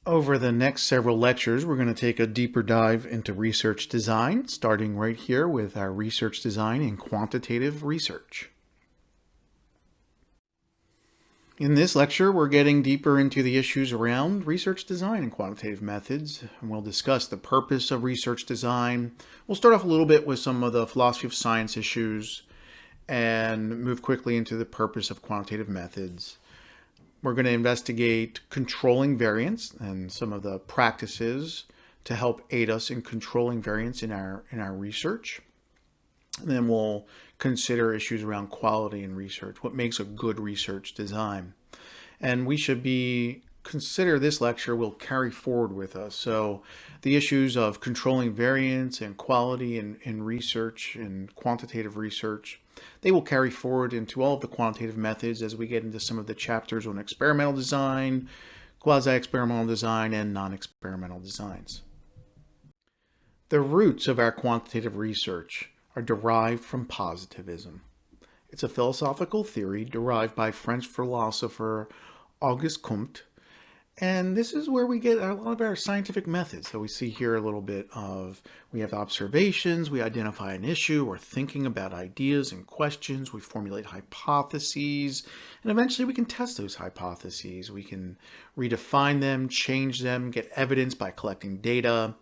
Over the next several lectures, we're going to take a deeper dive into research design, starting right here with our research design in quantitative research. In this lecture, we're getting deeper into the issues around research design and quantitative methods, and we'll discuss the purpose of research design. We'll start off a little bit with some of the philosophy of science issues and move quickly into the purpose of quantitative methods. We're going to investigate controlling variance and some of the practices to help aid us in controlling variance in our research. And then we'll consider issues around quality in research, what makes a good research design. And we should consider this lecture will carry forward with us. So the issues of controlling variance and quality in research and quantitative research, they will carry forward into all of the quantitative methods as we get into some of the chapters on experimental design, quasi-experimental design, and non-experimental designs. The roots of our quantitative research are derived from positivism. It's a philosophical theory derived by French philosopher Auguste Comte. And this is where we get a lot of our scientific methods. So we see here a little bit of, we have observations, we identify an issue, we're thinking about ideas and questions, we formulate hypotheses, and eventually we can test those hypotheses. We can redefine them, change them, get evidence by collecting data,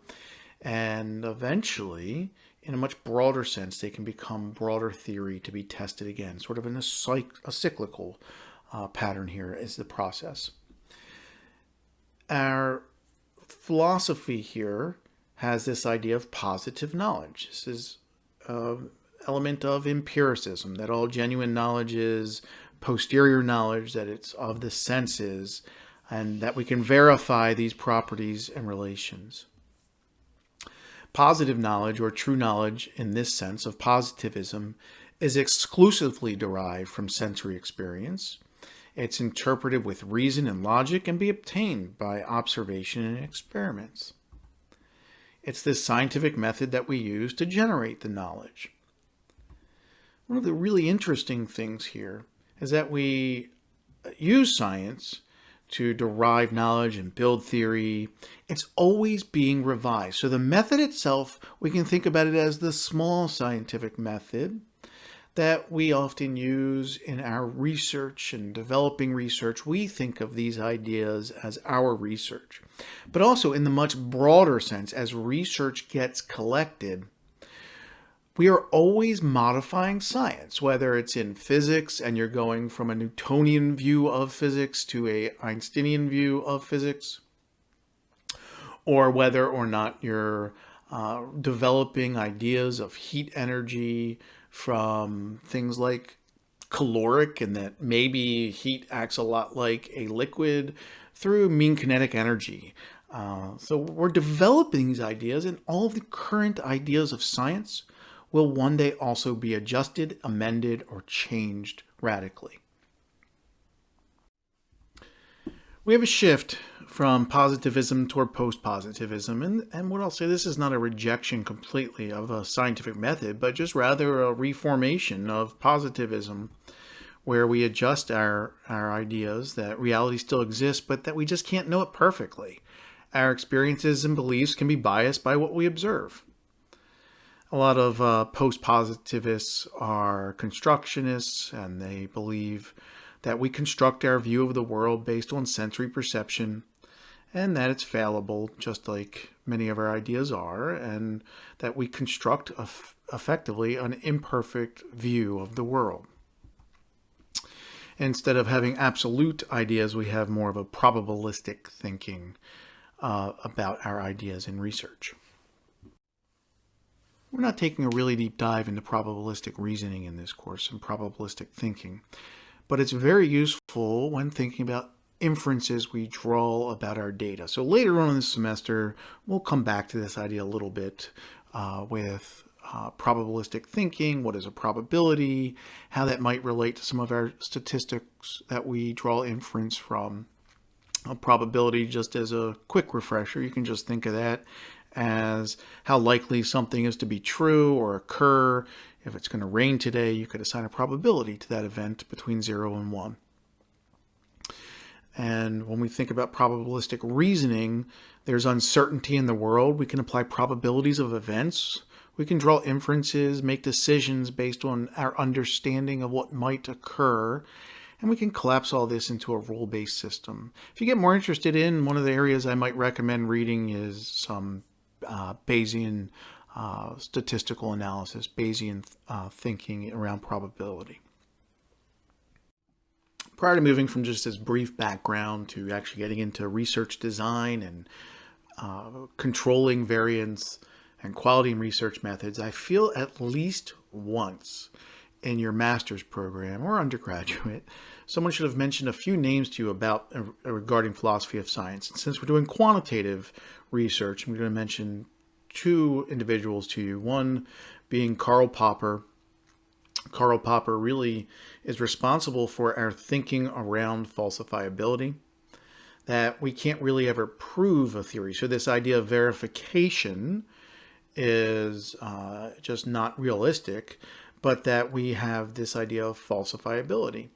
and eventually, in a much broader sense, they can become broader theory to be tested again, sort of in a cyclical pattern here is the process. Our philosophy here has this idea of positive knowledge. This is an element of empiricism, that all genuine knowledge is posterior knowledge, that it's of the senses, and that we can verify these properties and relations. Positive knowledge, or true knowledge in this sense of positivism, is exclusively derived from sensory experience. It's interpreted with reason and logic and be obtained by observation and experiments. It's this scientific method that we use to generate the knowledge. One of the really interesting things here is that we use science to derive knowledge and build theory. It's always being revised. So the method itself, we can think about it as the small scientific method that we often use in our research and developing research. We think of these ideas as our research. But also in the much broader sense, as research gets collected, we are always modifying science, whether it's in physics and you're going from a Newtonian view of physics to a Einsteinian view of physics, or whether or not you're developing ideas of heat energy from things like caloric, and that maybe heat acts a lot like a liquid, through mean kinetic energy. So we're developing these ideas, and all of the current ideas of science will one day also be adjusted, amended, or changed radically. We have a shift from positivism toward post-positivism, and what I'll say, this is not a rejection completely of a scientific method, but just rather a reformation of positivism, where we adjust our ideas that reality still exists, but that we just can't know it perfectly. Our experiences and beliefs can be biased by what we observe. A lot of post-positivists are constructionists, and they believe that we construct our view of the world based on sensory perception, and that it's fallible, just like many of our ideas are, and that we construct effectively an imperfect view of the world. Instead of having absolute ideas, we have more of a probabilistic thinking about our ideas in research. We're not taking a really deep dive into probabilistic reasoning in this course and probabilistic thinking, but it's very useful when thinking about inferences we draw about our data. So later on in the semester, we'll come back to this idea a little bit with probabilistic thinking. What is a probability? How that might relate to some of our statistics that we draw inference from. A probability, just as a quick refresher, you can just think of that as how likely something is to be true or occur. If it's going to rain today, you could assign a probability to that event between 0 and 1. And when we think about probabilistic reasoning, there's uncertainty in the world. We can apply probabilities of events. We can draw inferences, make decisions based on our understanding of what might occur. And we can collapse all this into a rule-based system. If you get more interested in, one of the areas I might recommend reading is some Bayesian statistical analysis, Bayesian thinking around probability. Prior to moving from just this brief background to actually getting into research design and controlling variance and quality in research methods, I feel at least once in your master's program or undergraduate, someone should have mentioned a few names to you about regarding philosophy of science. And since we're doing quantitative research, I'm going to mention two individuals to you. One being Karl Popper. Karl Popper really is responsible for our thinking around falsifiability, that we can't really ever prove a theory. So this idea of verification is just not realistic, but that we have this idea of falsifiability,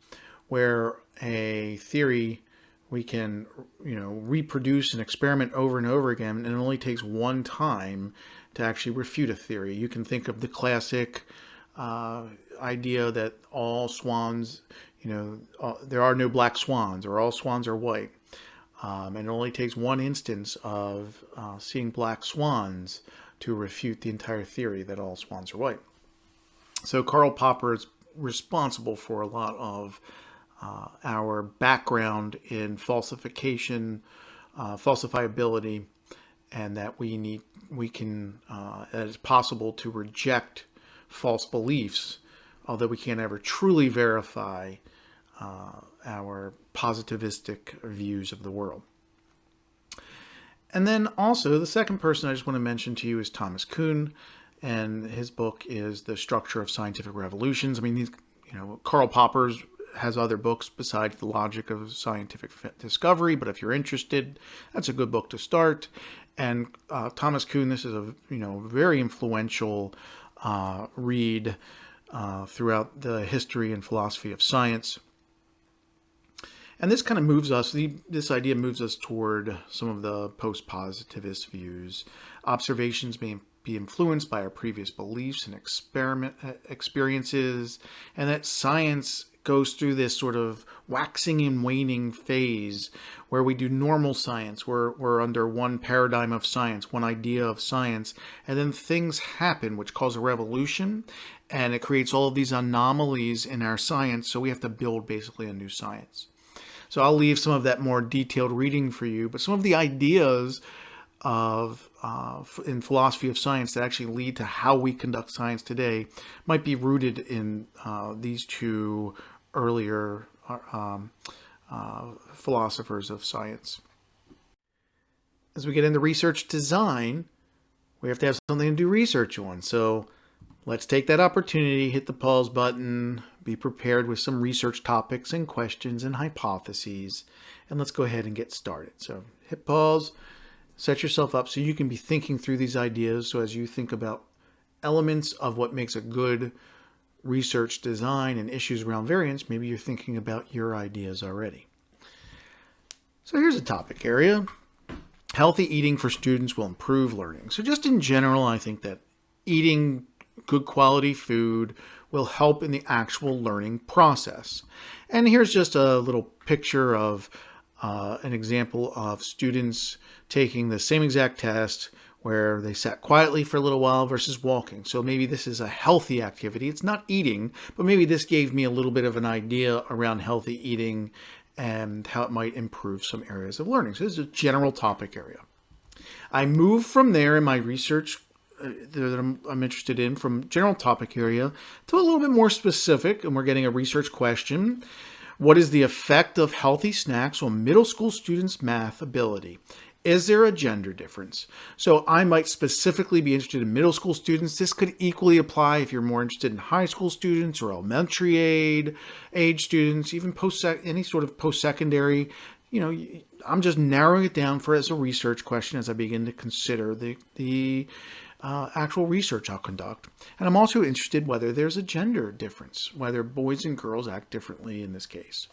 where a theory we can reproduce an experiment over and over again, and it only takes one time to actually refute a theory. You can think of the classic idea that all swans, there are no black swans, or all swans are white. And it only takes one instance of seeing black swans to refute the entire theory that all swans are white. So Karl Popper is responsible for a lot of our background in falsification, falsifiability, and that that it's possible to reject false beliefs, although we can't ever truly verify our positivistic views of the world. And then also the second person I just want to mention to you is Thomas Kuhn, and his book is The Structure of Scientific Revolutions. I mean, Karl Popper has other books besides The Logic of Scientific Discovery, but if you're interested, that's a good book to start. And Thomas Kuhn, this is a very influential read throughout the history and philosophy of science. And this kind of moves us, this idea moves us toward some of the post-positivist views. Observations may be influenced by our previous beliefs and experiences, and that science goes through this sort of waxing and waning phase where we do normal science, we're under one paradigm of science, one idea of science, and then things happen which cause a revolution, and it creates all of these anomalies in our science, so we have to build basically a new science. So I'll leave some of that more detailed reading for you, but some of the ideas in philosophy of science that actually lead to how we conduct science today might be rooted in these two earlier philosophers of science. As we get into research design, we have to have something to do research on. So let's take that opportunity, hit the pause button, be prepared with some research topics and questions and hypotheses, and let's go ahead and get started. So hit pause, set yourself up so you can be thinking through these ideas. So as you think about elements of what makes a good research design and issues around variance, maybe you're thinking about your ideas already. So here's a topic area. Healthy eating for students will improve learning. So just in general, I think that eating good quality food will help in the actual learning process. And here's just a little picture of an example of students taking the same exact test where they sat quietly for a little while versus walking. So maybe this is a healthy activity. It's not eating, but maybe this gave me a little bit of an idea around healthy eating and how it might improve some areas of learning. So this is a general topic area. I move from there in my research that I'm interested in, from general topic area to a little bit more specific, and we're getting a research question. What is the effect of healthy snacks on middle school students' math ability? Is there a gender difference? So I might specifically be interested in middle school students. This could equally apply if you're more interested in high school students or elementary age students, even any sort of post-secondary. I'm just narrowing it down as a research question as I begin to consider the actual research I'll conduct. And I'm also interested whether there's a gender difference, whether boys and girls act differently in this case.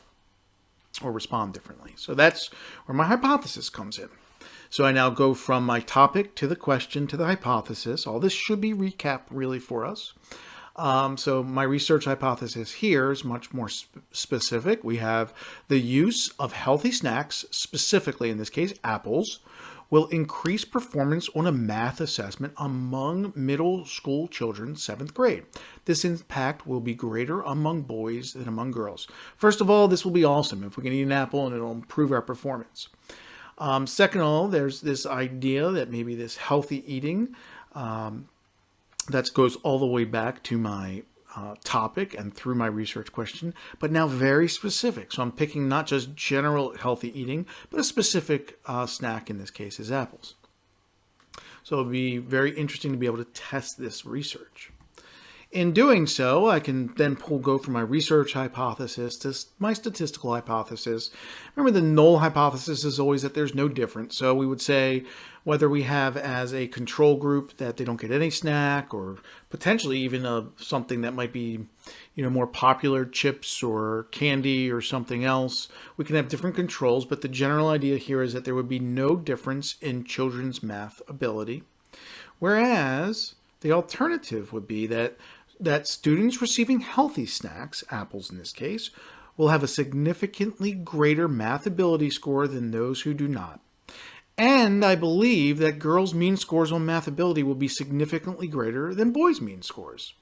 or respond differently. So that's where my hypothesis comes in. So I now go from my topic to the question to the hypothesis. All this should be recap really for us. So my research hypothesis here is much more specific. We have the use of healthy snacks, specifically in this case apples, will increase performance on a math assessment among middle school children, 7th grade. This impact will be greater among boys than among girls. First of all, this will be awesome if we can eat an apple and it'll improve our performance. Second of all, there's this idea that maybe this healthy eating, that goes all the way back to my topic and through my research question, but now very specific. So I'm picking not just general healthy eating, but a specific snack, in this case is apples. So it'll be very interesting to be able to test this research. In doing so, I can then go from my research hypothesis to my statistical hypothesis. Remember, the null hypothesis is always that there's no difference. So we would say whether we have as a control group that they don't get any snack, or potentially even something that might be, more popular, chips or candy or something else. We can have different controls, but the general idea here is that there would be no difference in children's math ability. Whereas the alternative would be that students receiving healthy snacks, apples in this case, will have a significantly greater math ability score than those who do not. And I believe that girls' mean scores on math ability will be significantly greater than boys' mean scores.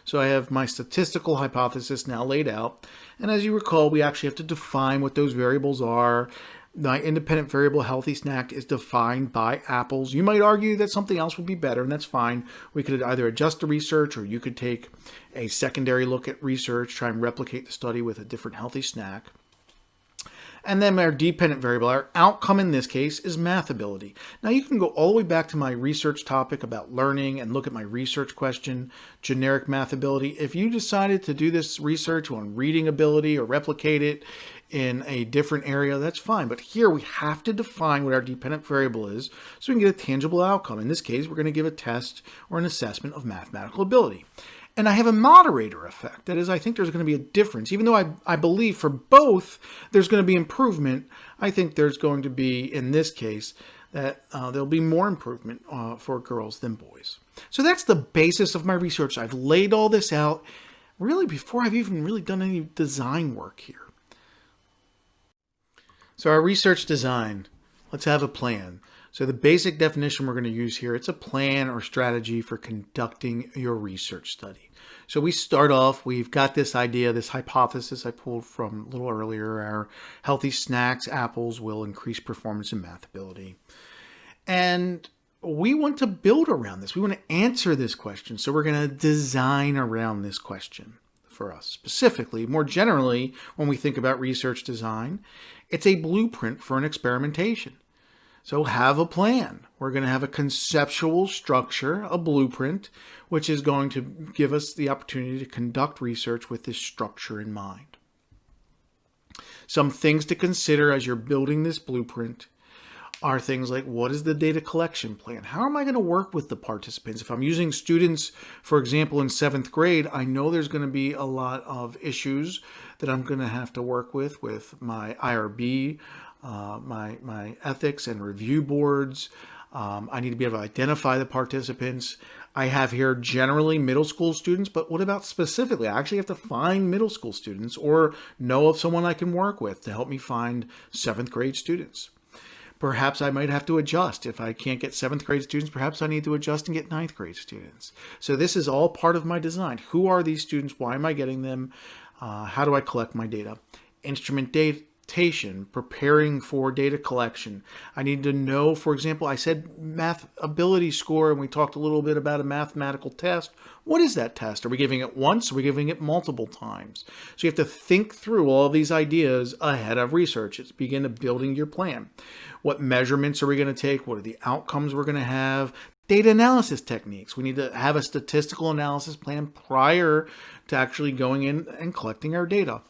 So I have my statistical hypothesis now laid out. And as you recall, we actually have to define what those variables are. My independent variable healthy snack is defined by apples. You might argue that something else would be better, and that's fine. We could either adjust the research, or you could take a secondary look at research, try and replicate the study with a different healthy snack. And then our dependent variable, our outcome in this case, is math ability. Now you can go all the way back to my research topic about learning and look at my research question, generic math ability. If you decided to do this research on reading ability or replicate it in a different area, that's fine. But here we have to define what our dependent variable is so we can get a tangible outcome. In this case, we're going to give a test or an assessment of mathematical ability. And I have a moderator effect. That is, I think there's going to be a difference. Even though I believe for both there's going to be improvement, I think there's going to be, in this case, that there'll be more improvement for girls than boys. So that's the basis of my research. I've laid all this out really before I've even really done any design work here. So our research design, let's have a plan. So the basic definition we're going to use here, it's a plan or strategy for conducting your research study. So we start off, we've got this idea, this hypothesis I pulled from a little earlier, our healthy snacks, apples, will increase performance and math ability. And we want to build around this. We want to answer this question. So we're going to design around this question for us. Specifically, more generally, when we think about research design, it's a blueprint for an experimentation. So have a plan. We're going to have a conceptual structure, a blueprint, which is going to give us the opportunity to conduct research with this structure in mind. Some things to consider as you're building this blueprint are things like, what is the data collection plan? How am I going to work with the participants? If I'm using students, for example, in 7th grade, I know there's going to be a lot of issues that I'm going to have to work with my IRB, my ethics and review boards. I need to be able to identify the participants. I have here generally middle school students, but what about specifically? I actually have to find middle school students or know of someone I can work with to help me find 7th grade students. Perhaps I might have to adjust. If I can't get 7th grade students, perhaps I need to adjust and get 9th grade students. So this is all part of my design. Who are these students? Why am I getting them? How do I collect my data? Instrumentation, preparing for data collection. I need to know, for example, I said math ability score, and we talked a little bit about a mathematical test. What is that test? Are we giving it once? Are we giving it multiple times? So you have to think through all these ideas ahead of research. It's begin to building your plan. What measurements are we going to take? What are the outcomes we're going to have? Data analysis techniques. We need to have a statistical analysis plan prior to actually going in and collecting our data.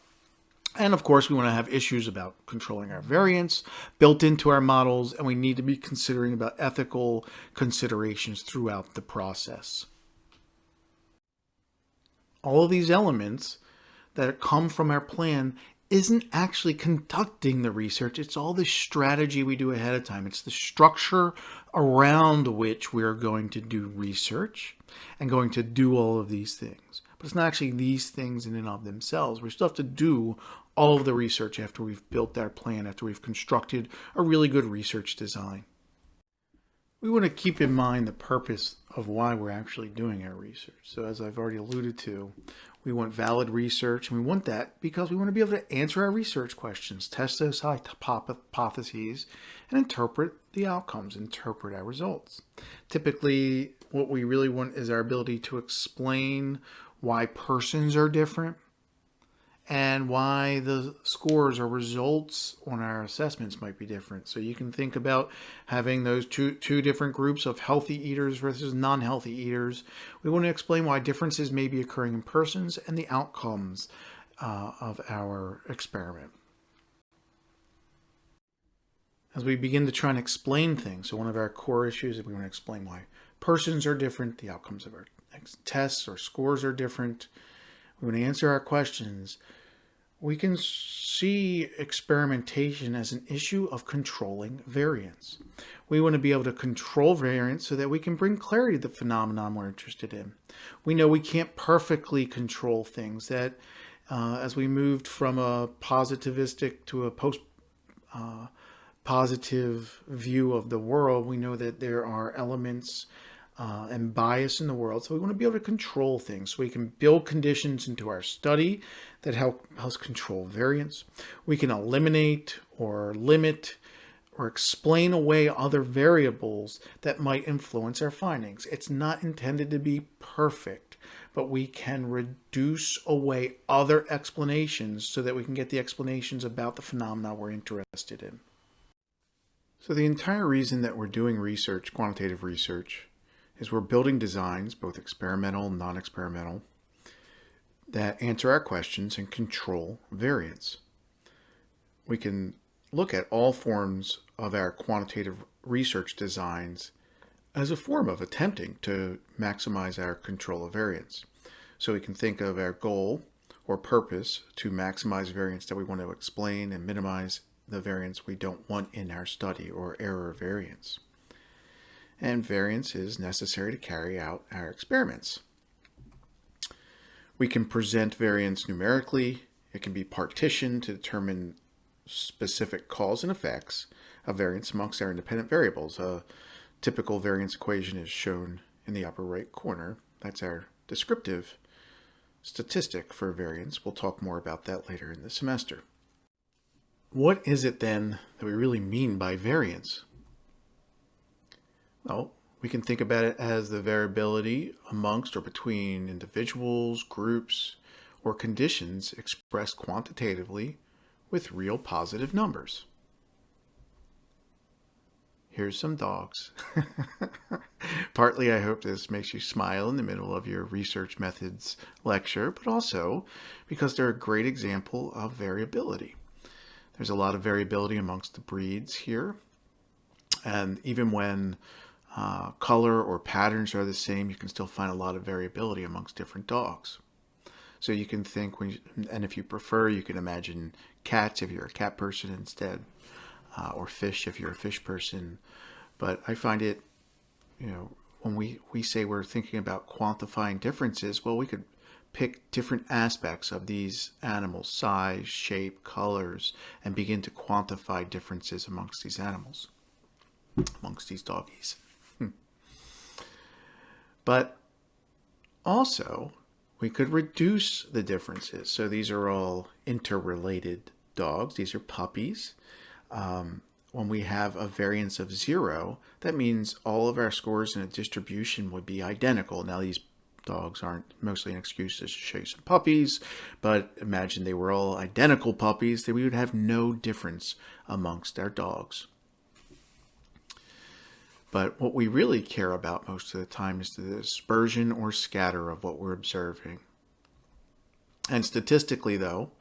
And of course, we want to have issues about controlling our variance built into our models, and we need to be considering about ethical considerations throughout the process. All of these elements that come from our plan isn't actually conducting the research. It's all the strategy we do ahead of time. It's the structure around which we're going to do research and going to do all of these things. But it's not actually these things in and of themselves. We still have to do all of the research after we've built our plan, after we've constructed a really good research design. We want to keep in mind the purpose of why we're actually doing our research. So as I've already alluded to, we want valid research, and we want that because we want to be able to answer our research questions, test those hypotheses, and interpret the outcomes, interpret our results. Typically, what we really want is our ability to explain why persons are different and why the scores or results on our assessments might be different. So you can think about having those two different groups of healthy eaters versus non-healthy eaters. We want to explain why differences may be occurring in persons and the outcomes of our experiment. As we begin to try and explain things, so one of our core issues is we want to explain why persons are different, the outcomes of our tests or scores are different. We want to answer our questions. We can see experimentation as an issue of controlling variance. We want to be able to control variance so that we can bring clarity to the phenomenon we're interested in. We know we can't perfectly control things, that as we moved from a positivistic to a post-positive view of the world, we know that there are elements and bias in the world. So we want to be able to control things. So we can build conditions into our study that help us control variance. We can eliminate or limit or explain away other variables that might influence our findings. It's not intended to be perfect, but we can reduce away other explanations so that we can get the explanations about the phenomena we're interested in. So the entire reason that we're doing research, quantitative research, is we're building designs, both experimental and non-experimental, that answer our questions and control variance. We can look at all forms of our quantitative research designs as a form of attempting to maximize our control of variance. So we can think of our goal or purpose to maximize variance that we want to explain and minimize the variance we don't want in our study, or error variance. And variance is necessary to carry out our experiments. We can present variance numerically. It can be partitioned to determine specific cause and effects of variance amongst our independent variables. A typical variance equation is shown in the upper right corner. That's our descriptive statistic for variance. We'll talk more about that later in the semester. What is it then that we really mean by variance? Well, we can think about it as the variability amongst or between individuals, groups, or conditions expressed quantitatively with real positive numbers. Here's some dogs. Partly, I hope this makes you smile in the middle of your research methods lecture, but also because they're a great example of variability. There's a lot of variability amongst the breeds here, and even when color or patterns are the same, you can still find a lot of variability amongst different dogs. So you can think, and if you prefer, you can imagine cats if you're a cat person instead, or fish if you're a fish person. But I find it, when we say we're thinking about quantifying differences, well, we could pick different aspects of these animals, size, shape, colors, and begin to quantify differences amongst these animals, amongst these doggies. But also, we could reduce the differences. So these are all interrelated dogs. These are puppies. When we have a variance of 0, that means all of our scores in a distribution would be identical. Now, these dogs aren't mostly an excuse to show you some puppies, but imagine they were all identical puppies, then we would have no difference amongst our dogs. But what we really care about most of the time is the dispersion or scatter of what we're observing. And statistically, though,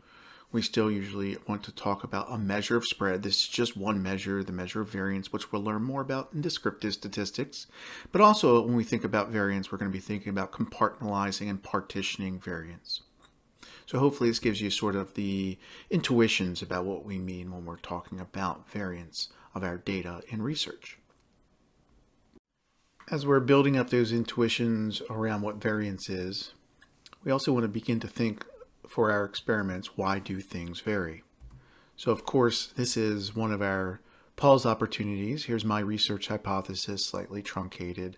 we still usually want to talk about a measure of spread. This is just one measure, the measure of variance, which we'll learn more about in descriptive statistics. But also, when we think about variance, we're going to be thinking about compartmentalizing and partitioning variance. So hopefully this gives you sort of the intuitions about what we mean when we're talking about variance of our data in research. As we're building up those intuitions around what variance is, we also want to begin to think for our experiments, why do things vary? So of course, this is one of our pause opportunities. Here's my research hypothesis, slightly truncated,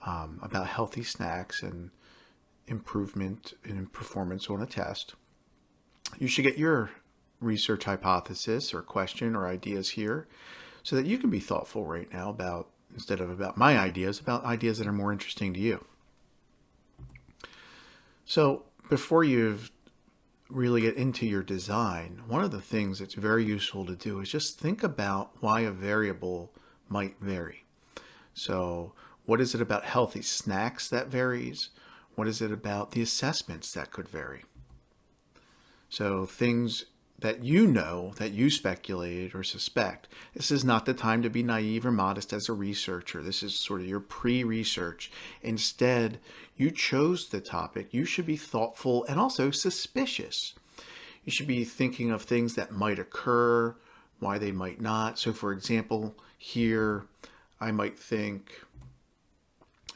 about healthy snacks and improvement in performance on a test. You should get your research hypothesis or question or ideas here so that you can be thoughtful right now about, instead of about my ideas, about ideas that are more interesting to you. So before you really get into your design, one of the things that's very useful to do is just think about why a variable might vary. So what is it about healthy snacks that varies? What is it about the assessments that could vary? So things that you know, that you speculated or suspect. This is not the time to be naive or modest as a researcher. This is sort of your pre-research. Instead, you chose the topic. You should be thoughtful and also suspicious. You should be thinking of things that might occur, why they might not. So for example, here I might think,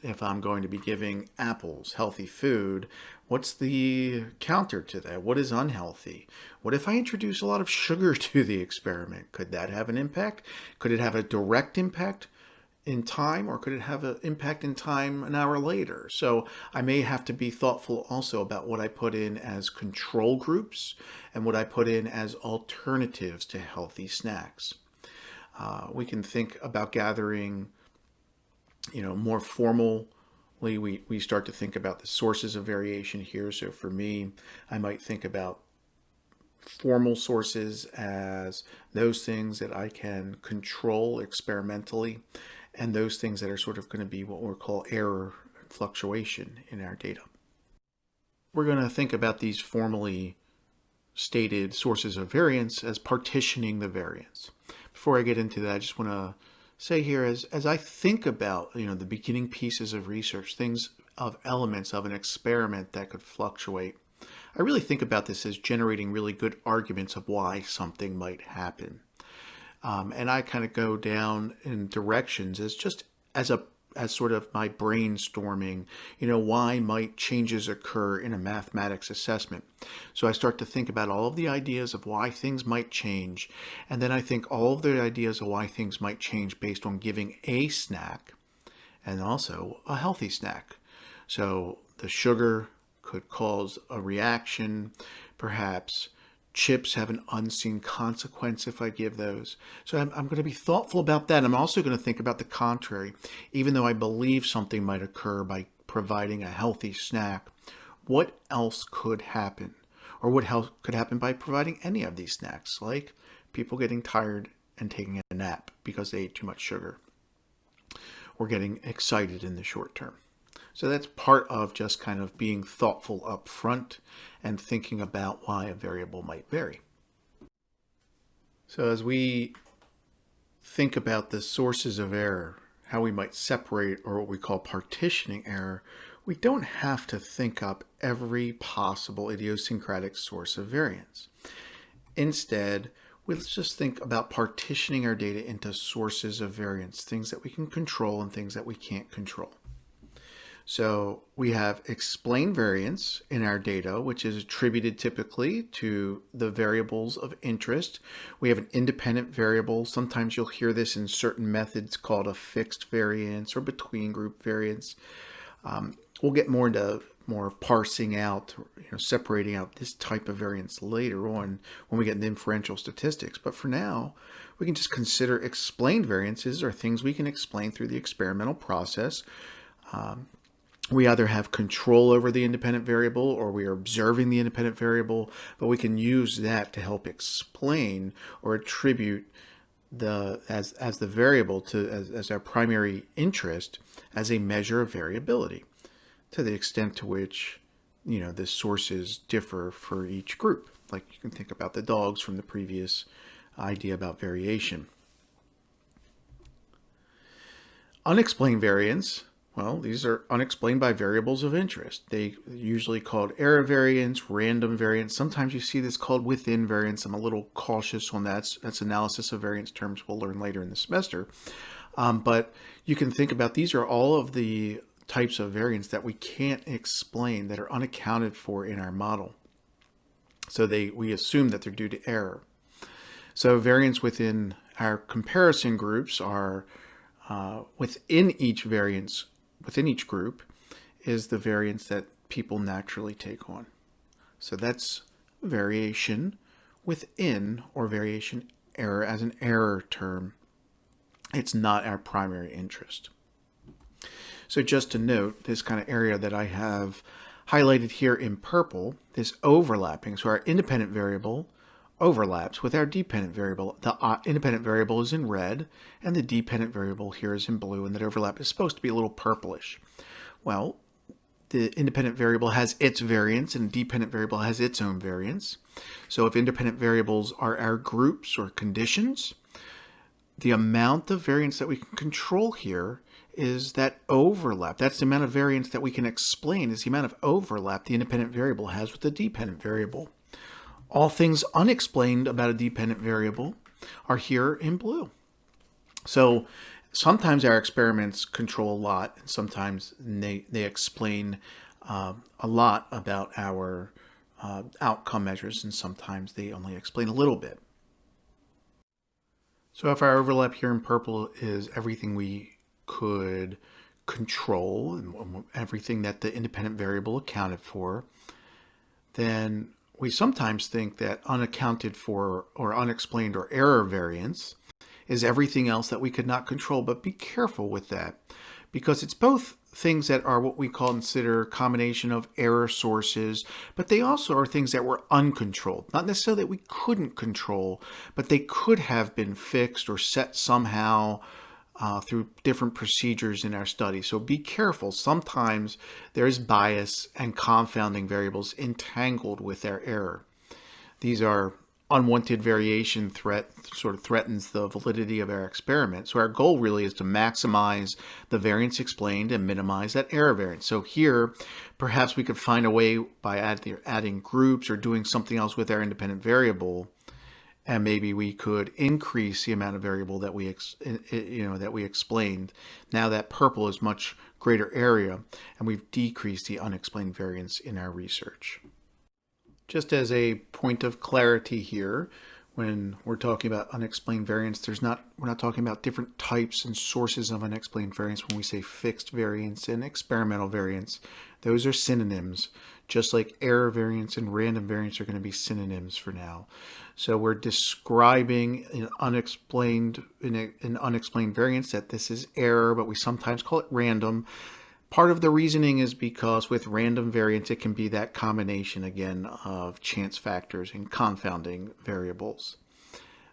if I'm going to be giving apples, healthy food, what's the counter to that? What is unhealthy? What if I introduce a lot of sugar to the experiment? Could that have an impact? Could it have a direct impact in time, or could it have an impact in time an hour later? So I may have to be thoughtful also about what I put in as control groups and what I put in as alternatives to healthy snacks. We can think about gathering, more formally, we start to think about the sources of variation here. So for me, I might think about formal sources as those things that I can control experimentally, and those things that are sort of going to be what we'll call error and fluctuation in our data. We're going to think about these formally stated sources of variance as partitioning the variance. Before I get into that, I just want to say here, as I think about the beginning pieces of research, things of elements of an experiment that could fluctuate, I really think about this as generating really good arguments of why something might happen. And I kind of go down in directions as just as sort of my brainstorming, why might changes occur in a mathematics assessment. So I start to think about all of the ideas of why things might change. And then I think all of the ideas of why things might change based on giving a snack and also a healthy snack. So the sugar could cause a reaction, perhaps chips have an unseen consequence if I give those. So I'm going to be thoughtful about that. I'm also going to think about the contrary. Even though I believe something might occur by providing a healthy snack, what else could happen? Or what else could happen by providing any of these snacks, like people getting tired and taking a nap because they ate too much sugar, or getting excited in the short term. So that's part of just kind of being thoughtful up front and thinking about why a variable might vary. So as we think about the sources of error, how we might separate, or what we call partitioning error, we don't have to think up every possible idiosyncratic source of variance. Instead, let's just think about partitioning our data into sources of variance, things that we can control and things that we can't control. So we have explained variance in our data, which is attributed typically to the variables of interest. We have an independent variable. Sometimes you'll hear this in certain methods called a fixed variance or between group variance. We'll get more into parsing out, separating out this type of variance later on when we get into inferential statistics. But for now, we can just consider explained variances, or things we can explain through the experimental process. We either have control over the independent variable or we are observing the independent variable, but we can use that to help explain or attribute as the variable to as our primary interest as a measure of variability, to the extent to which the sources differ for each group. Like you can think about the dogs from the previous idea about variation. Unexplained variance Well, these are unexplained by variables of interest. They usually called error variance, random variance. Sometimes you see this called within variance. I'm a little cautious on that. That's analysis of variance terms we'll learn later in the semester. But you can think about these are all of the types of variance that we can't explain, that are unaccounted for in our model. So we assume that they're due to error. So variance within our comparison groups are within each group is the variance that people naturally take on. So that's variation within, or variation error as an error term. It's not our primary interest. So just to note, this kind of area that I have highlighted here in purple, this overlapping. So our independent variable overlaps with our dependent variable. The independent variable is in red, and the dependent variable here is in blue, and that overlap is supposed to be a little purplish. Well, the independent variable has its variance, and the dependent variable has its own variance. So if independent variables are our groups or conditions, the amount of variance that we can control here is that overlap. That's the amount of variance that we can explain, is the amount of overlap the independent variable has with the dependent variable. All things unexplained about a dependent variable are here in blue. So sometimes our experiments control a lot, and sometimes they explain a lot about our outcome measures, and sometimes they only explain a little bit. So if our overlap here in purple is everything we could control and everything that the independent variable accounted for, then we sometimes think that unaccounted for or unexplained or error variance is everything else that we could not control. But be careful with that, because it's both things that are what we consider a combination of error sources, but they also are things that were uncontrolled. Not necessarily that we couldn't control, but they could have been fixed or set somehow through different procedures in our study. So be careful. Sometimes there is bias and confounding variables entangled with our error. These are unwanted variation sort of threatens the validity of our experiment. So our goal really is to maximize the variance explained and minimize that error variance. So here, perhaps we could find a way by adding groups or doing something else with our independent variable, and maybe we could increase the amount of variable that we explained. Now that purple is much greater area, and we've decreased the unexplained variance in our research. Just as a point of clarity here, when we're talking about unexplained variance, we're not talking about different types and sources of unexplained variance. When we say fixed variance and experimental variance, those are synonyms, just like error variance and random variance are going to be synonyms for now. So we're describing an unexplained variance, that this is error, but we sometimes call it random. Part of the reasoning is because with random variance, it can be that combination, again, of chance factors and confounding variables.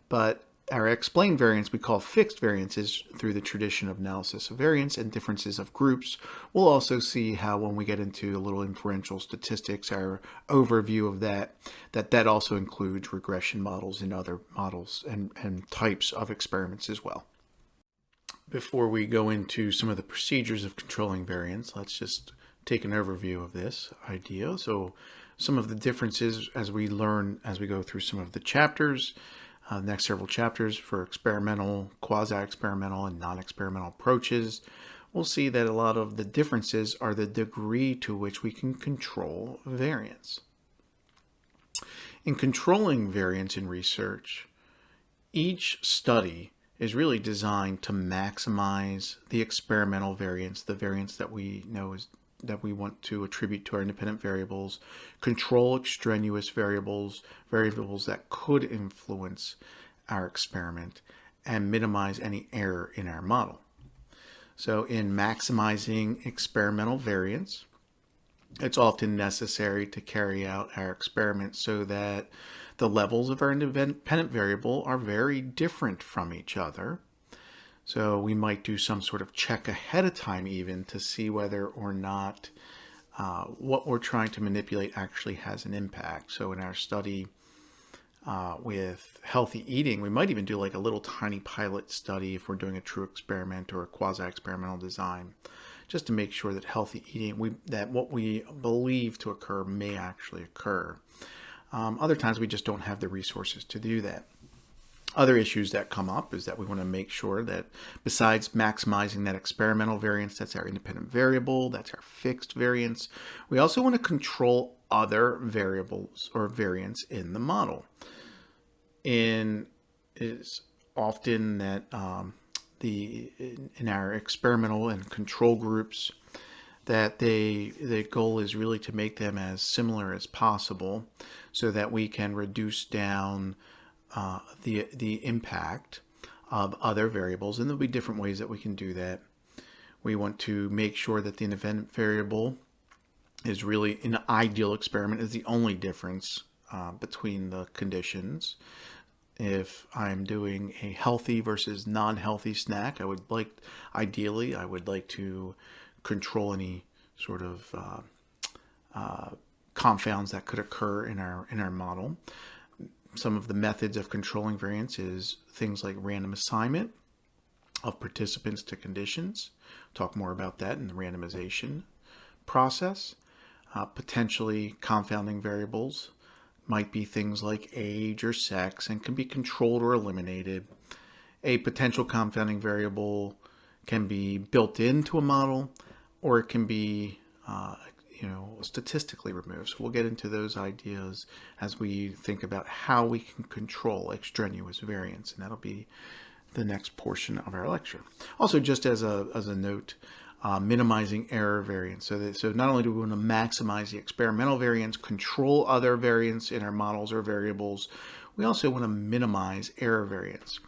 But our explained variance we call fixed variances through the tradition of analysis of variance and differences of groups. We'll also see how, when we get into a little inferential statistics, our overview of that also includes regression models and other models and types of experiments as well. Before we go into some of the procedures of controlling variance, let's just take an overview of this idea. So some of the differences as we go through some of the chapters, the next several chapters for experimental, quasi-experimental, and non-experimental approaches, we'll see that a lot of the differences are the degree to which we can control variance. In controlling variance in research, each study is really designed to maximize the experimental variance, the variance that we know is that we want to attribute to our independent variables, control extraneous variables that could influence our experiment, and minimize any error in our model. So in maximizing experimental variance, it's often necessary to carry out our experiment so that the levels of our independent variable are very different from each other. So we might do some sort of check ahead of time even to see whether or not what we're trying to manipulate actually has an impact. So in our study with healthy eating, we might even do like a little tiny pilot study if we're doing a true experiment or a quasi-experimental design, just to make sure that healthy eating, that what we believe to occur may actually occur. Other times we just don't have the resources to do that. Other issues that come up is that we want to make sure that besides maximizing that experimental variance, that's our independent variable, that's our fixed variance, we also want to control other variables or variance in the model. It's often that in our experimental and control groups, that the goal is really to make them as similar as possible so that we can reduce down the impact of other variables, and there'll be different ways that we can do that. We want to make sure that the independent variable is really, in an ideal experiment, is the only difference between the conditions. If I'm doing a healthy versus non-healthy snack, ideally I would like to control any sort of confounds that could occur in our model. Some of the methods of controlling variance is things like random assignment of participants to conditions. Talk more about that in the randomization process. Potentially confounding variables might be things like age or sex and can be controlled or eliminated. A potential confounding variable can be built into a model, or it can be statistically removed. So we'll get into those ideas as we think about how we can control extraneous variance, and that'll be the next portion of our lecture. Also, just as a note, minimizing error variance. So not only do we want to maximize the experimental variance, control other variance in our models or variables, we also want to minimize error variance.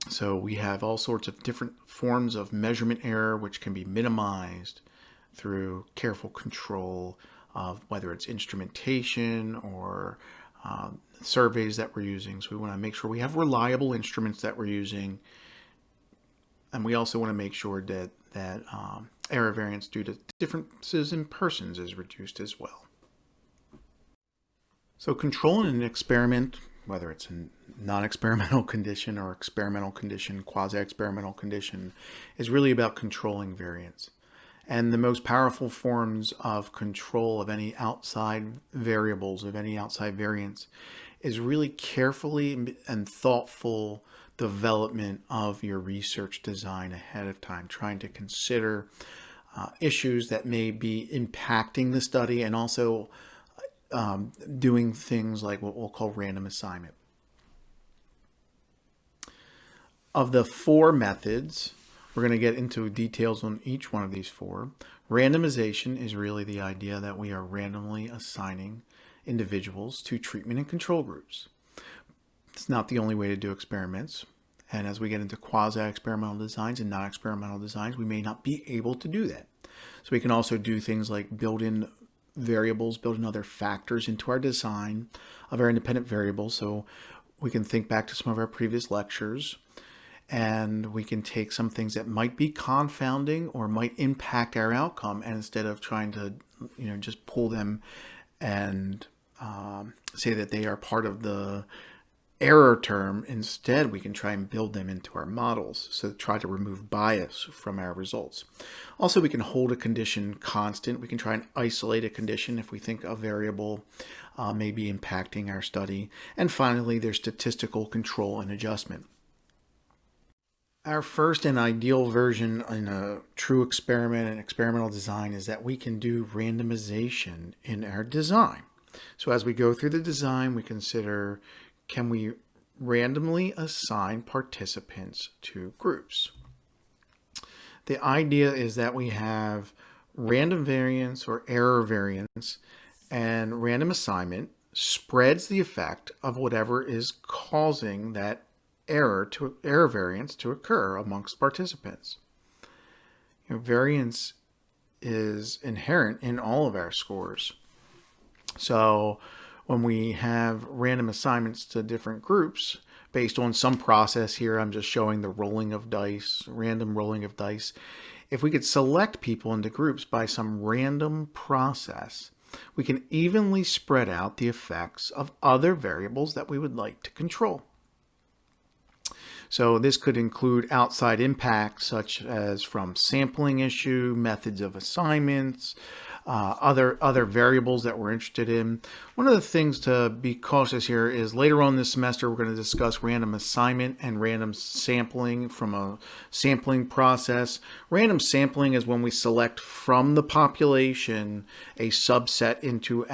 So we have all sorts of different forms of measurement error which can be minimized through careful control of whether it's instrumentation or surveys that we're using. So we want to make sure we have reliable instruments that we're using, and we also want to make sure that error variance due to differences in persons is reduced as well. So control in an experiment, whether it's a non-experimental condition or experimental condition, quasi-experimental condition, is really about controlling variance. And the most powerful forms of control of any outside variables, of any outside variance, is really carefully and thoughtful development of your research design ahead of time, trying to consider issues that may be impacting the study, and also doing things like what we'll call random assignment. Of the four methods, we're going to get into details on each one of these four. Randomization is really the idea that we are randomly assigning individuals to treatment and control groups. It's not the only way to do experiments. And as we get into quasi-experimental designs and non-experimental designs, we may not be able to do that. So we can also do things like build in variables, build in other factors into our design of our independent variables. So we can think back to some of our previous lectures, and we can take some things that might be confounding or might impact our outcome, and instead of trying to just pull them and say that they are part of the error term, instead we can try and build them into our models, so try to remove bias from our results. Also, we can hold a condition constant. We can try and isolate a condition if we think a variable may be impacting our study. And finally, there's statistical control and adjustment. Our first and ideal version in a true experiment and experimental design is that we can do randomization in our design. So as we go through the design, we consider, can we randomly assign participants to groups? The idea is that we have random variance or error variance, and random assignment spreads the effect of whatever is causing that error variance to occur amongst participants. Variance is inherent in all of our scores. So when we have random assignments to different groups based on some process here, I'm just showing the rolling of dice, random rolling of dice. If we could select people into groups by some random process, we can evenly spread out the effects of other variables that we would like to control. So this could include outside impacts such as from sampling issue, methods of assignments, other variables that we're interested in. One of the things to be cautious here is later on this semester we're going to discuss random assignment and random sampling from a sampling process. Random sampling is when we select from the population a subset into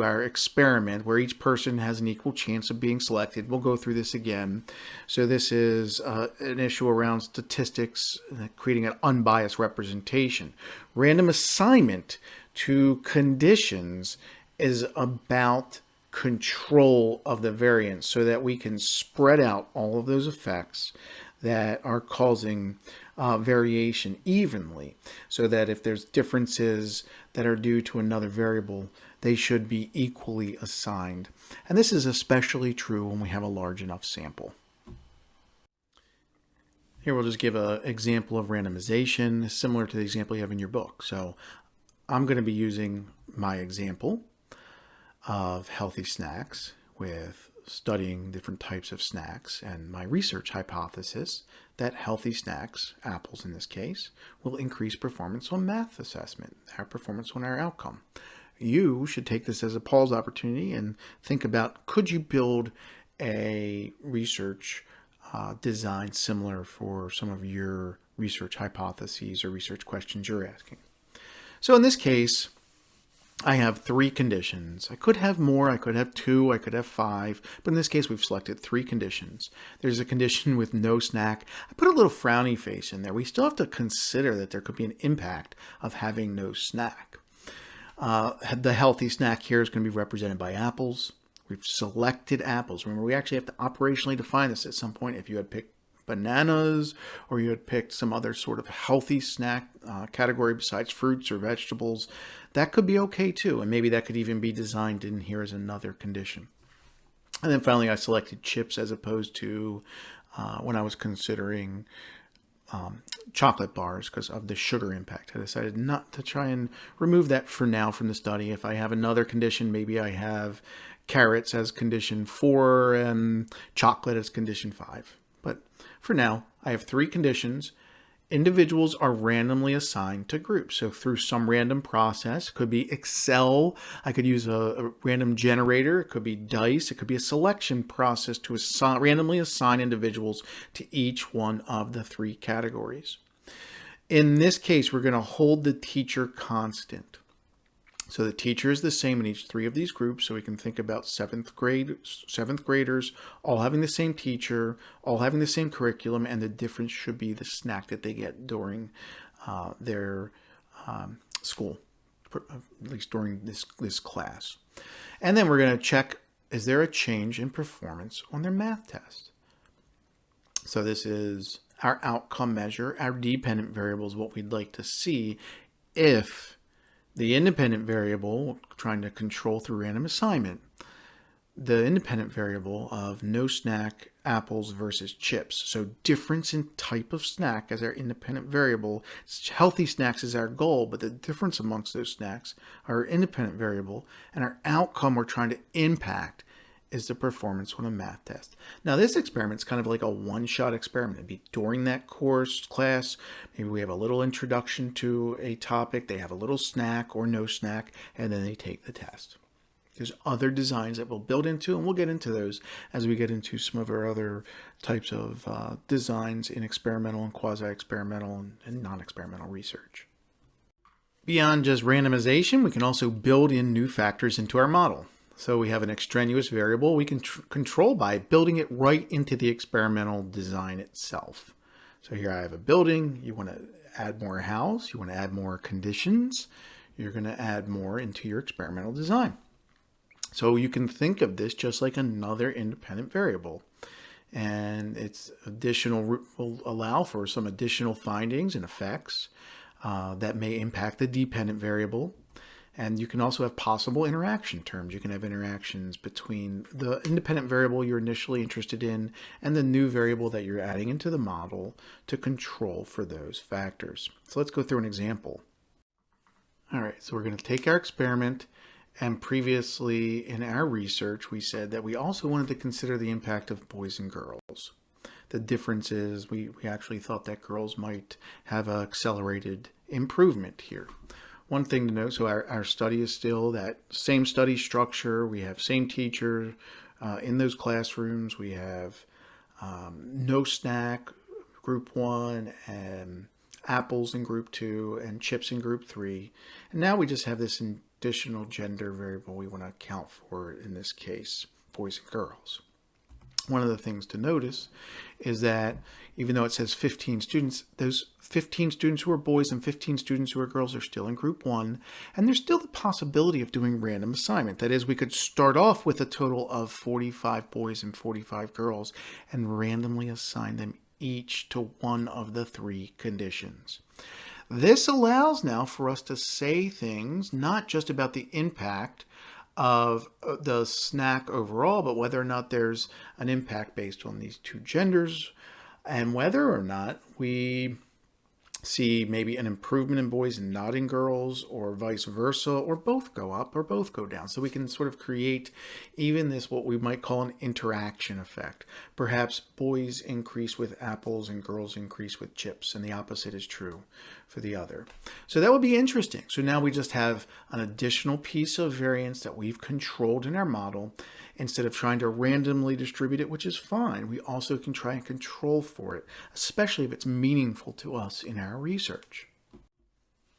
our experiment where each person has an equal chance of being selected. We'll go through this again. So this is an issue around statistics, creating an unbiased representation. Random assignment to conditions is about control of the variance so that we can spread out all of those effects that are causing variation evenly, so that if there's differences that are due to another variable, they should be equally assigned. And this is especially true when we have a large enough sample. Here we'll just give an example of randomization similar to the example you have in your book. So I'm going to be using my example of healthy snacks with studying different types of snacks and my research hypothesis that healthy snacks, apples in this case, will increase performance on math assessment, our performance on our outcome. You should take this as a pause opportunity and think about, could you build a research design similar for some of your research hypotheses or research questions you're asking? So in this case, I have 3 conditions. I could have more, I could have 2, I could have 5, but in this case we've selected 3 conditions. There's a condition with no snack. I put a little frowny face in there. We still have to consider that there could be an impact of having no snack. The healthy snack here is going to be represented by apples. We've selected apples. Remember, we actually have to operationally define this at some point. If you had picked bananas or you had picked some other sort of healthy snack category besides fruits or vegetables, that could be okay too. And maybe that could even be designed in here as another condition. And then finally, I selected chips as opposed to when I was considering chocolate bars because of the sugar impact. I decided not to try and remove that for now from the study. If I have another condition, maybe I have carrots as condition 4 and chocolate as condition 5. But for now, I have 3 conditions. Individuals are randomly assigned to groups. So through some random process, it could be Excel, I could use a random generator, it could be dice, it could be a selection process to randomly assign individuals to each one of the 3 categories. In this case, we're going to hold the teacher constant. So the teacher is the same in each 3 of these groups. So we can think about 7th graders all having the same teacher, all having the same curriculum, and the difference should be the snack that they get during their school, at least during this class. And then we're going to check, is there a change in performance on their math test? So this is our outcome measure. Our dependent variable is what we'd like to see if the independent variable, trying to control through random assignment, the independent variable of no snack, apples versus chips. So difference in type of snack as our independent variable. Healthy snacks is our goal, but the difference amongst those snacks are our independent variable, and our outcome we're trying to impact is the performance on a math test. Now this experiment is kind of like a one-shot experiment. It'd be during that class, maybe we have a little introduction to a topic, they have a little snack or no snack, and then they take the test. There's other designs that we'll build into, and we'll get into those as we get into some of our other types of designs in experimental and quasi-experimental and non-experimental research. Beyond just randomization, we can also build in new factors into our model. So we have an extraneous variable we can control by building it right into the experimental design itself. So here I have a building. You want to add more house. You want to add more conditions. You're going to add more into your experimental design. So you can think of this just like another independent variable. And it's additional will allow for some additional findings and effects that may impact the dependent variable. And you can also have possible interaction terms. You can have interactions between the independent variable you're initially interested in and the new variable that you're adding into the model to control for those factors. So let's go through an example. All right, so we're going to take our experiment And previously in our research, we said that we also wanted to consider the impact of boys and girls. The difference is we actually thought that girls might have an accelerated improvement here. One thing to note, so our study is still that same study structure. We have same teacher in those classrooms. We have no snack, group 1, and apples in group 2, and chips in group 3. And now we just have this additional gender variable we want to account for, in this case, boys and girls. One of the things to notice is that even though it says 15 students, those 15 students who are boys and 15 students who are girls are still in group 1, and there's still the possibility of doing random assignment. That is, we could start off with a total of 45 boys and 45 girls and randomly assign them each to one of the 3 conditions. This allows now for us to say things not just about the impact of the snack overall, but whether or not there's an impact based on these 2 genders, and whether or not we see maybe an improvement in boys and not in girls, or vice versa, or both go up or both go down. So we can sort of create even this, what we might call an interaction effect. Perhaps boys increase with apples and girls increase with chips, and the opposite is true for the other. So that would be interesting. So now we just have an additional piece of variance that we've controlled in our model. Instead of trying to randomly distribute it, which is fine, we also can try and control for it, especially if it's meaningful to us in our research.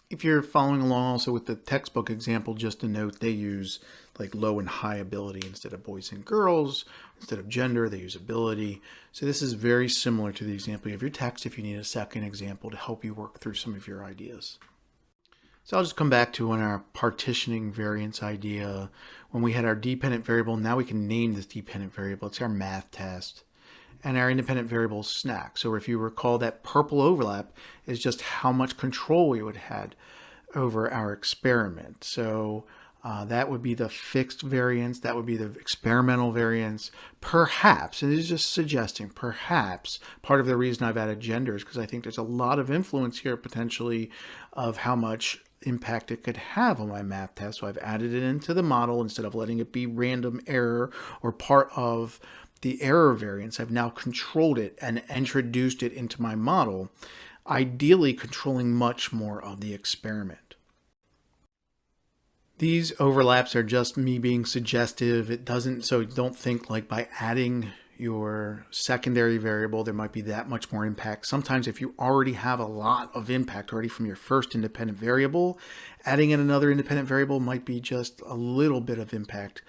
If you're following along also with the textbook example, just to note, they use like low and high ability instead of boys and girls. Instead of gender, they use ability. So this is very similar to the example of your text if you need a second example to help you work through some of your ideas. So I'll just come back to on our partitioning variance idea. When we had our dependent variable, now we can name this dependent variable. It's our math test. And our independent variable is snack. So if you recall, that purple overlap is just how much control we would have had over our experiment. So that would be the fixed variance. That would be the experimental variance. Perhaps, and this is just suggesting, perhaps part of the reason I've added gender is because I think there's a lot of influence here potentially of how much impact it could have on my math test. So I've added it into the model instead of letting it be random error or part of the error variance. I've now controlled it and introduced it into my model, ideally controlling much more of the experiment. These overlaps are just me being suggestive. It doesn't, so don't think like by adding your secondary variable, there might be that much more impact. Sometimes if you already have a lot of impact already from your first independent variable, adding in another independent variable might be just a little bit of impact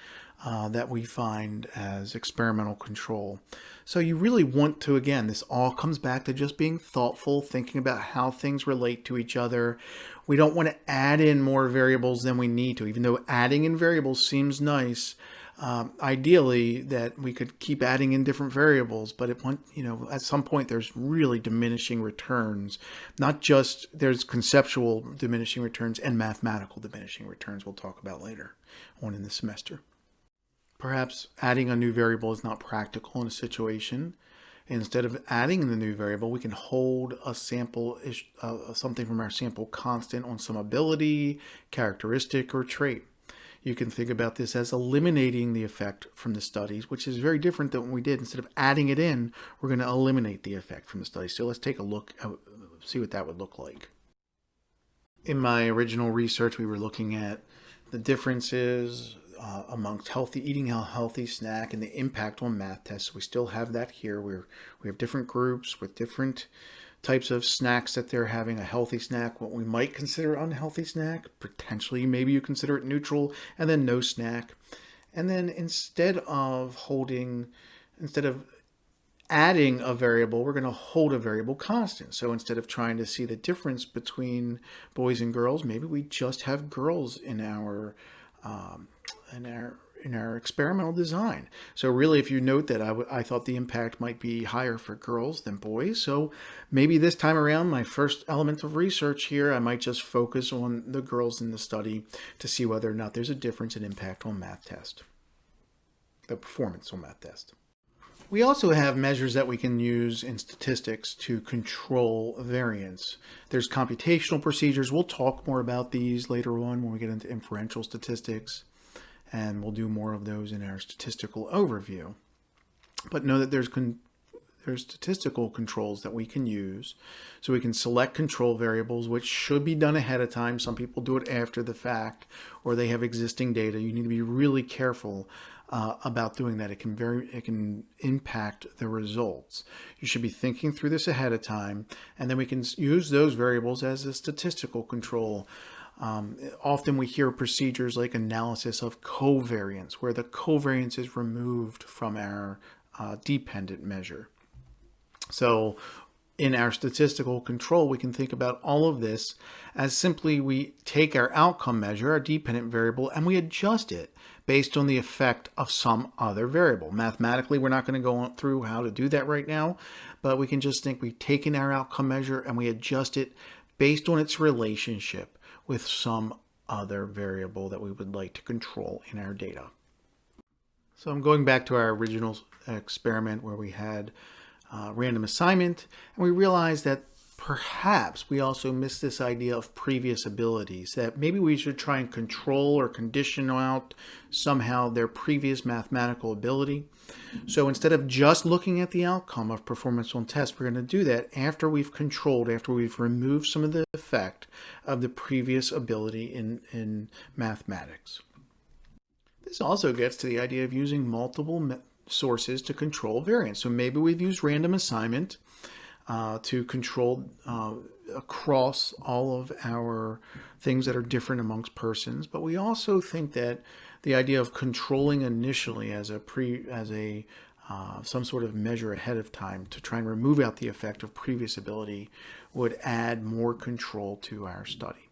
that we find as experimental control. So you really want to, again, this all comes back to just being thoughtful, thinking about how things relate to each other. We don't want to add in more variables than we need to, even though adding in variables seems nice. Ideally, that we could keep adding in different variables, but at some point there's really diminishing returns. Not just there's conceptual diminishing returns and mathematical diminishing returns we'll talk about later on in the semester. Perhaps adding a new variable is not practical in a situation. Instead of adding the new variable, we can hold a sample, something from our sample constant on some ability, characteristic, or trait. You can think about this as eliminating the effect from the studies, which is very different than what we did. Instead of adding it in, we're going to eliminate the effect from the studies. So let's take a look, see what that would look like. In my original research, we were looking at the differences amongst eating a healthy snack and the impact on math tests. We still have that here. We have different groups with different types of snacks that they're having. A healthy snack, what we might consider unhealthy snack, potentially maybe you consider it neutral, and then no snack. And then instead of adding a variable, we're going to hold a variable constant. So instead of trying to see the difference between boys and girls, maybe we just have girls in our experimental design. So really, if you note that I thought the impact might be higher for girls than boys. So maybe this time around, my first element of research here, I might just focus on the girls in the study to see whether or not there's a difference in impact on math test, the performance on math test. We also have measures that we can use in statistics to control variance. There's computational procedures. We'll talk more about these later on when we get into inferential statistics. and we'll do more of those in our statistical overview. But know that there's statistical controls that we can use. So we can select control variables, which should be done ahead of time. Some people do it after the fact, or they have existing data. You need to be really careful about doing that. It can impact the results. You should be thinking through this ahead of time, and then we can use those variables as a statistical control. Often we hear procedures like analysis of covariance, where the covariance is removed from our dependent measure. So in our statistical control, we can think about all of this as simply we take our outcome measure, our dependent variable, and we adjust it based on the effect of some other variable. Mathematically, we're not going to go through how to do that right now, but we can just think we've taken our outcome measure and we adjust it based on its relationship with some other variable that we would like to control in our data. So I'm going back to our original experiment where we had random assignment, and we realized that perhaps we also missed this idea of previous abilities, that maybe we should try and control or condition out somehow their previous mathematical ability. So instead of just looking at the outcome of performance on tests, we're going to do that after we've controlled, after we've removed some of the effect of the previous ability in mathematics. This also gets to the idea of using multiple sources to control variance. So maybe we've used random assignment to control across all of our things that are different amongst persons, but we also think that the idea of controlling initially as some sort of measure ahead of time to try and remove out the effect of previous ability would add more control to our study.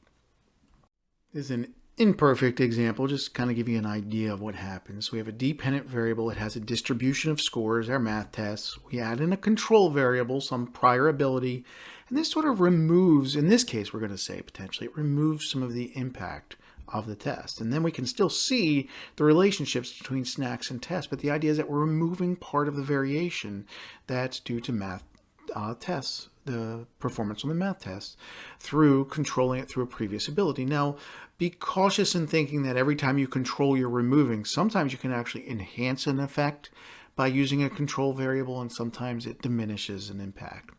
This is an imperfect example, just kind of give you an idea of what happens. So we have a dependent variable. It has a distribution of scores, our math tests. We add in a control variable, some prior ability, and this sort of removes, in this case, we're going to say potentially, it removes some of the impact of the test. And then we can still see the relationships between snacks and tests, but the idea is that we're removing part of the variation that's due to math tests, the performance on the math test, through controlling it through a previous ability. Now, be cautious in thinking that every time you control, you're removing. Sometimes you can actually enhance an effect by using a control variable, and sometimes it diminishes an impact.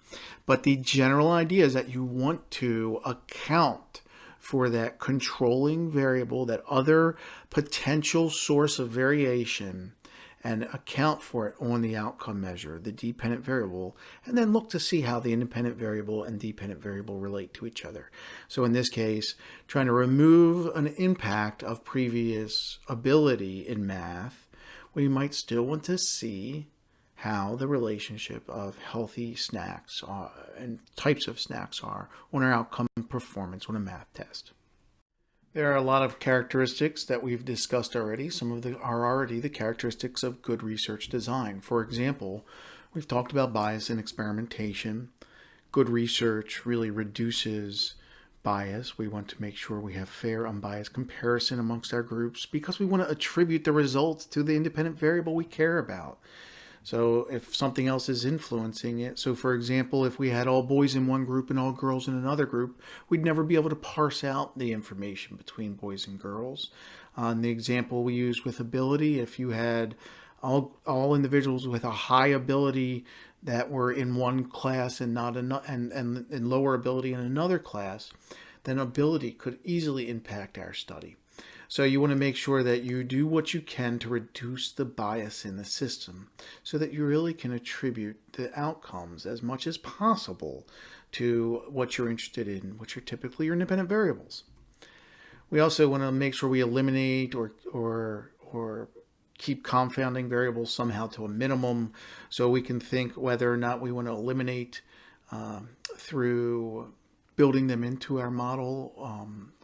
But the general idea is that you want to account for that controlling variable, that other potential source of variation, and account for it on the outcome measure, the dependent variable, and then look to see how the independent variable and dependent variable relate to each other. So in this case, trying to remove an impact of previous ability in math, we might still want to see how the relationship of healthy snacks and types of snacks are on our outcome performance on a math test. There are a lot of characteristics that we've discussed already. Some of them are already the characteristics of good research design. For example, we've talked about bias in experimentation. Good research really reduces bias. We want to make sure we have fair, unbiased comparison amongst our groups because we want to attribute the results to the independent variable we care about. So if something else is influencing it, so for example, if we had all boys in one group and all girls in another group, we'd never be able to parse out the information between boys and girls. In the example we used with ability, if you had all individuals with a high ability that were in one class and not and lower ability in another class, then ability could easily impact our study. So you want to make sure that you do what you can to reduce the bias in the system so that you really can attribute the outcomes as much as possible to what you're interested in, which are typically your independent variables. We also want to make sure we eliminate or keep confounding variables somehow to a minimum so we can think whether or not we want to eliminate through building them into our model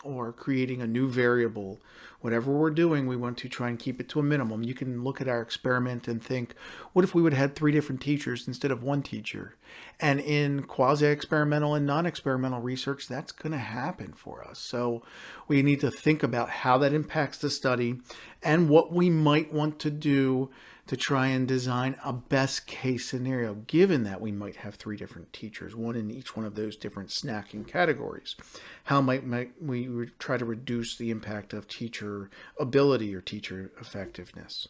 or creating a new variable. Whatever we're doing, we want to try and keep it to a minimum. You can look at our experiment and think, what if we would have had 3 different teachers instead of 1 teacher? And in quasi-experimental and non-experimental research, that's going to happen for us. So we need to think about how that impacts the study and what we might want to do to try and design a best case scenario, given that we might have three different teachers, one in each one of those different snacking categories. How might we try to reduce the impact of teacher ability or teacher effectiveness?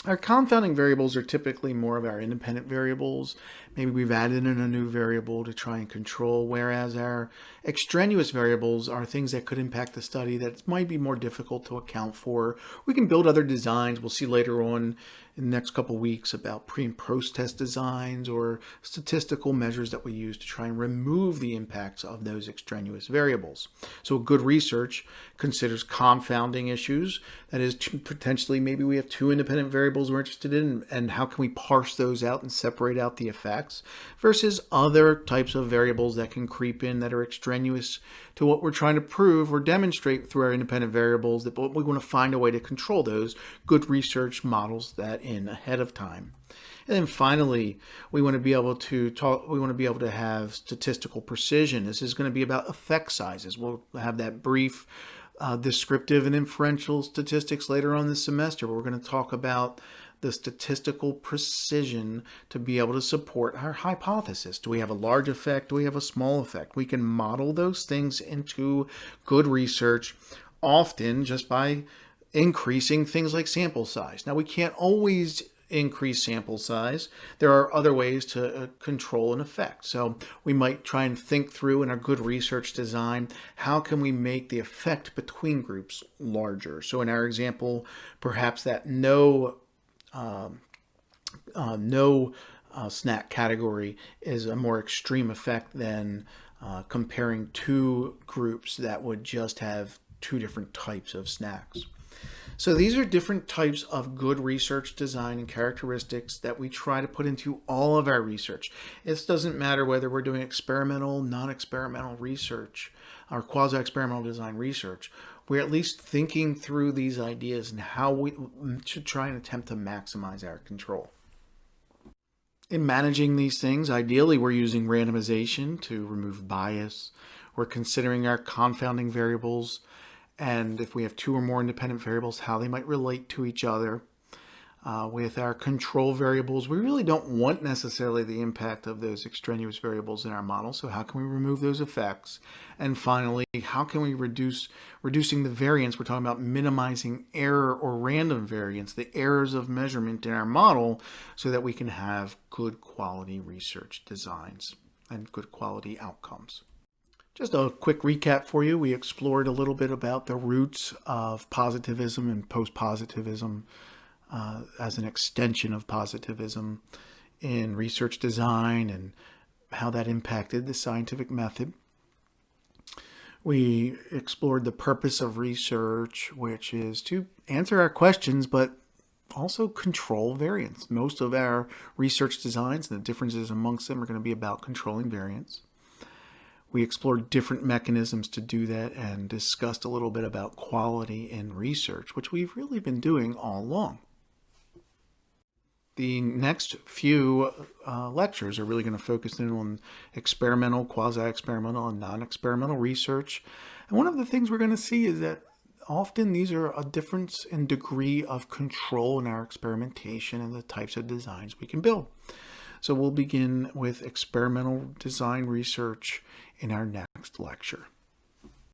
Our confounding variables are typically more of our independent variables. Maybe we've added in a new variable to try and control, whereas our extraneous variables are things that could impact the study that might be more difficult to account for. We can build other designs. We'll see later on in the next couple of weeks about pre and post test designs or statistical measures that we use to try and remove the impacts of those extraneous variables. So good research considers confounding issues. That is, potentially maybe we have two independent variables we're interested in, and how can we parse those out and separate out the effects, versus other types of variables that can creep in that are extraneous to what we're trying to prove or demonstrate through our independent variables, that we want to find a way to control those. Good research models that in ahead of time. And then finally, we want to be able to have statistical precision. This is going to be about effect sizes. We'll have that brief descriptive and inferential statistics later on this semester. We're going to talk about the statistical precision to be able to support our hypothesis. Do we have a large effect? Do we have a small effect? We can model those things into good research, often just by increasing things like sample size. Now, we can't always increase sample size. There are other ways to control an effect. So we might try and think through in our good research design, how can we make the effect between groups larger? So in our example, perhaps that no snack category is a more extreme effect than comparing two groups that would just have two different types of snacks. So these are different types of good research design and characteristics that we try to put into all of our research. This doesn't matter whether we're doing experimental, non-experimental research, or quasi-experimental design research. We're at least thinking through these ideas and how we should try and attempt to maximize our control. In managing these things, ideally we're using randomization to remove bias. We're considering our confounding variables, and if we have two or more independent variables, how they might relate to each other. With our control variables, we really don't want necessarily the impact of those extraneous variables in our model, so how can we remove those effects? And finally, how can we reducing the variance? We're talking about minimizing error or random variance, the errors of measurement in our model, so that we can have good quality research designs and good quality outcomes. Just a quick recap for you. We explored a little bit about the roots of positivism and post-positivism as an extension of positivism in research design and how that impacted the scientific method. We explored the purpose of research, which is to answer our questions, but also control variance. Most of our research designs and the differences amongst them are going to be about controlling variance. We explored different mechanisms to do that and discussed a little bit about quality in research, which we've really been doing all along. The next few lectures are really going to focus in on experimental, quasi-experimental, and non-experimental research. And one of the things we're going to see is that often these are a difference in degree of control in our experimentation and the types of designs we can build. So we'll begin with experimental design research in our next lecture.